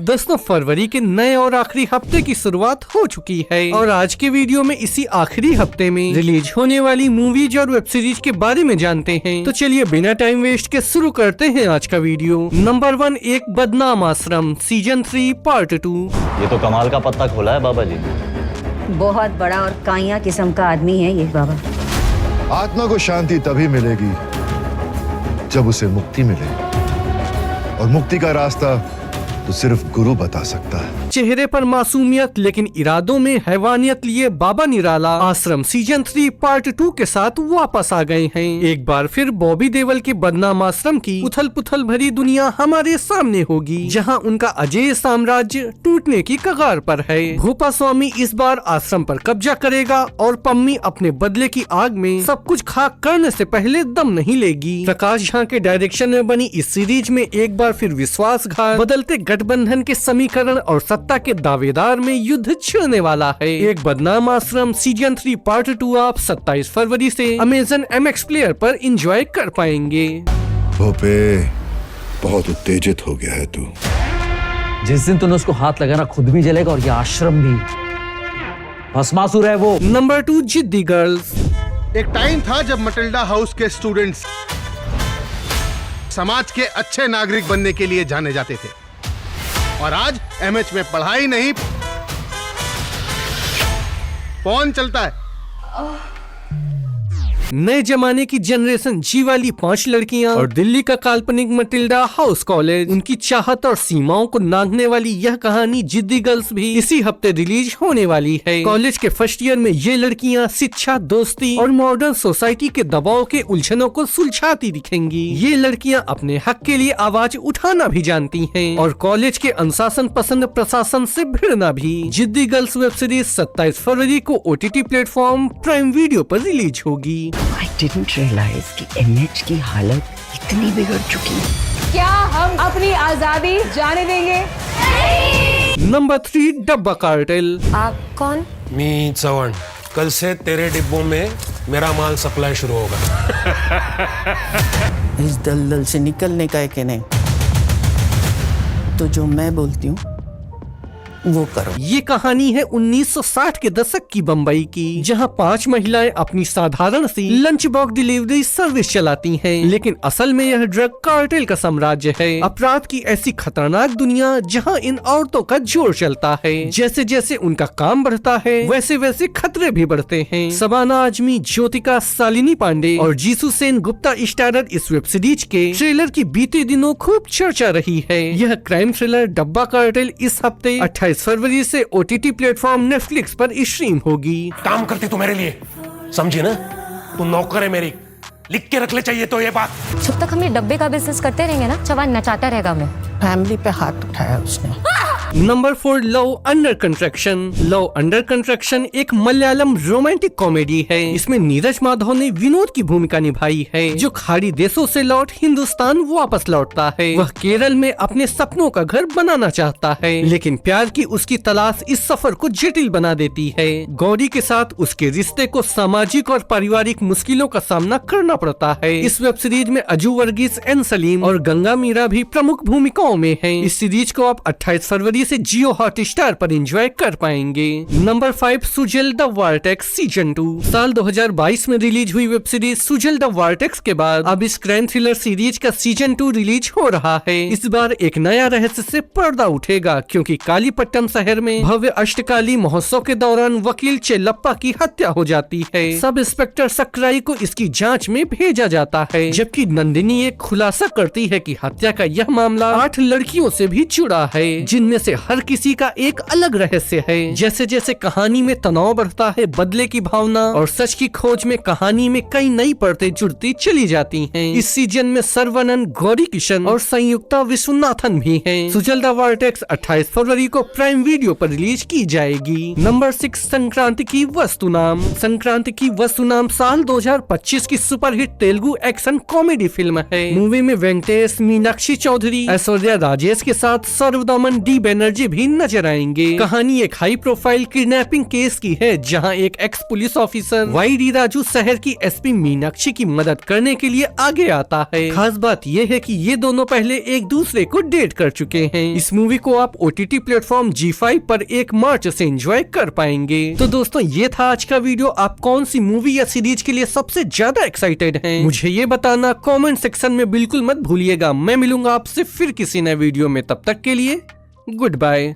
10 फरवरी के नए और आखिरी हफ्ते की शुरुआत हो चुकी है और आज के वीडियो में इसी आखिरी हफ्ते में रिलीज होने वाली मूवीज और वेब सीरीज के बारे में जानते हैं। तो चलिए बिना टाइम वेस्ट के शुरू करते हैं आज का वीडियो। नंबर 1, एक बदनाम आश्रम सीजन 3 पार्ट 2। ये तो कमाल का पत्ता खोला है बाबा जी। बहुत बड़ा और काइया किस्म का आदमी है ये बाबा। आत्मा को शांति तभी मिलेगी जब उसे मुक्ति मिले, और मुक्ति का रास्ता तो सिर्फ गुरु बता सकता है। चेहरे पर मासूमियत लेकिन इरादों में हैवानियत लिए बाबा निराला आश्रम सीजन 3 पार्ट 2 के साथ वापस आ गए हैं। एक बार फिर बॉबी देओल के बदनाम आश्रम की उथल पुथल भरी दुनिया हमारे सामने होगी, जहां उनका अजेय साम्राज्य टूटने की कगार पर है। भूपा स्वामी इस बार आश्रम पर कब्जा करेगा और पम्मी अपने बदले की आग में सब कुछ खाक करने से पहले दम नहीं लेगी। प्रकाश झा के डायरेक्शन में बनी इस सीरीज में एक बार फिर विश्वासघात, बदलते गठबंधन के समीकरण और सत्ता के दावेदार में युद्ध छिड़ने वाला है। एक बदनाम आश्रम सीजन 3 पार्ट 2 आप 27 फरवरी से अमेज़न MX प्लेयर पर एंजॉय कर पाएंगे। भोपे, बहुत उत्तेजित हो गया है तू। जिस दिन तूने उसको हाथ लगाना खुद भी जलेगा और ये आश्रम भी। भस्मासुर है वो। नंबर 2, जिद्दी गर्ल्स। एक टाइम था जब मटिल्डा हाउस के स्टूडेंट्स समाज के अच्छे नागरिक बनने के लिए जाने जाते थे, और आज MH में पढ़ाई नहीं पौन चलता है। नए जमाने की जनरेशन जी वाली 5 लड़कियां और दिल्ली का काल्पनिक मटिल्डा हाउस कॉलेज, उनकी चाहत और सीमाओं को नांगने वाली यह कहानी जिद्दी गर्ल्स भी इसी हफ्ते रिलीज होने वाली है। कॉलेज के फर्स्ट ईयर में ये लड़कियां शिक्षा, दोस्ती और मॉडर्न सोसाइटी के दबाव के उलझनों को सुलझाती दिखेंगी। ये लड़कियां अपने हक के लिए आवाज उठाना भी जानती हैं और कॉलेज के अनुशासन पसंद प्रशासन से भिड़ना भी। जिद्दी गर्ल्स वेब सीरीज 27 फरवरी को OTT प्लेटफॉर्म प्राइम वीडियो पर रिलीज होगी। I didn't realize कि MH की हालत इतनी बिगड़ चुकी है। क्या हम अपनी आजादी जाने देंगे? नंबर 3, डब्बा कार्टेल। आप कौन? मी चव्हाण, कल से तेरे डिब्बों में मेरा माल सप्लाई शुरू होगा। इस दलदल से निकलने का है कि नहीं, तो जो मैं बोलती हूँ वो करो। ये कहानी है 1960 के दशक की बम्बई की, जहां 5 महिलाएं अपनी साधारण सी लंच बॉक्स डिलीवरी सर्विस चलाती हैं, लेकिन असल में यह ड्रग कार्टेल का साम्राज्य है। अपराध की ऐसी खतरनाक दुनिया जहां इन औरतों का जोर चलता है। जैसे जैसे उनका काम बढ़ता है वैसे वैसे खतरे भी बढ़ते हैं। शबाना आजमी, ज्योतिका, शालिनी पांडे और जीसू सेन गुप्ता स्टारर इस वेब सीरीज के ट्रेलर की बीते दिनों खूब चर्चा रही है। यह क्राइम थ्रिलर डब्बा कार्टेल इस हफ्ते 28 फरवरी से OTT प्लेटफॉर्म नेटफ्लिक्स पर स्ट्रीम होगी। काम करती तू मेरे लिए, समझी ना? तू नौकर है मेरी, लिख के रख ले चाहिए तो ये बात। जब तक हम ये डब्बे का बिजनेस करते रहेंगे ना, चवान नचाता रहेगा हमें। फैमिली पे हाथ उठाया उसने। Number 4, love under construction. Love under construction एक मलयालम रोमांटिक कॉमेडी है। इसमें नीरज माधव ने विनोद की भूमिका निभाई है, जो खाड़ी देशों से लौट हिंदुस्तान वापस लौटता है। वह केरल में अपने सपनों का घर बनाना चाहता है, लेकिन प्यार की उसकी तलाश इस सफर को जटिल बना देती है। गौरी के साथ उसके रिश्ते को सामाजिक और पारिवारिक मुश्किलों का सामना करना पड़ता है। इस वेब सीरीज में अजू वर्गीस, एन सलीम और गंगा मीरा भी प्रमुख भूमिकाओं में हैं। इस सीरीज को आप 28 फरवरी से जियो हॉटस्टार पर एंजॉय कर पाएंगे। Number 5, Suzhal the vortex season 2। साल 2022 में रिलीज हुई web series Suzhal the vortex के बाद अब इस क्राइम थ्रिलर सीरीज का सीजन 2 रिलीज हो रहा है। इस बार एक नया रहस्य से पर्दा उठेगा, क्योंकि कालीपट्टनम शहर में भव्य अष्टकाली महोत्सव के दौरान वकील चेल्लप्पा की हत्या हो जाती है। सब इंस्पेक्टर सक्राई को इसकी जाँच में भेजा जाता है, जबकि नंदिनी एक खुलासा करती है कि हत्या का यह मामला 8 लड़कियों से भी जुड़ा है, जिनमें से हर किसी का एक अलग रहस्य है। जैसे जैसे कहानी में तनाव बढ़ता है, बदले की भावना और सच की खोज में कहानी में कई नई परतें जुड़ती चली जाती हैं। इस सीजन में सर्वनन, गौरी किशन और संयुक्ता विश्वनाथन भी हैं। सुजल द वार्टेक्स 28 फरवरी को प्राइम वीडियो पर रिलीज की जाएगी। नंबर 6, संक्रांति की वस्तु नाम। संक्रांति की वस्तु नाम साल 2025 की superhit Telugu action comedy film है। मूवी में वेंकटेश, मीनाक्षी चौधरी, ऐश्वर्या राजेश के साथ सर्वदमन डी बनर्जी भी नजर आएंगे। कहानी एक हाई प्रोफाइल किडनैपिंग केस की है, जहां एक ex police officer Y Raju शहर की एसपी मीनाक्षी की मदद करने के लिए आगे आता है। खास बात यह है कि ये दोनों पहले एक दूसरे को डेट कर चुके हैं। इस मूवी को आप OTT प्लेटफॉर्म G5 पर 1 मार्च से एंजॉय कर पाएंगे। तो दोस्तों ये था आज का वीडियो। आप कौन सी मूवी या सीरीज के लिए सबसे ज्यादा एक्साइटेड हैं? मुझे ये बताना कमेंट सेक्शन में बिल्कुल मत भूलिएगा। मैं मिलूंगा आपसे फिर किसी नए वीडियो में, तब तक के लिए गुड बाय।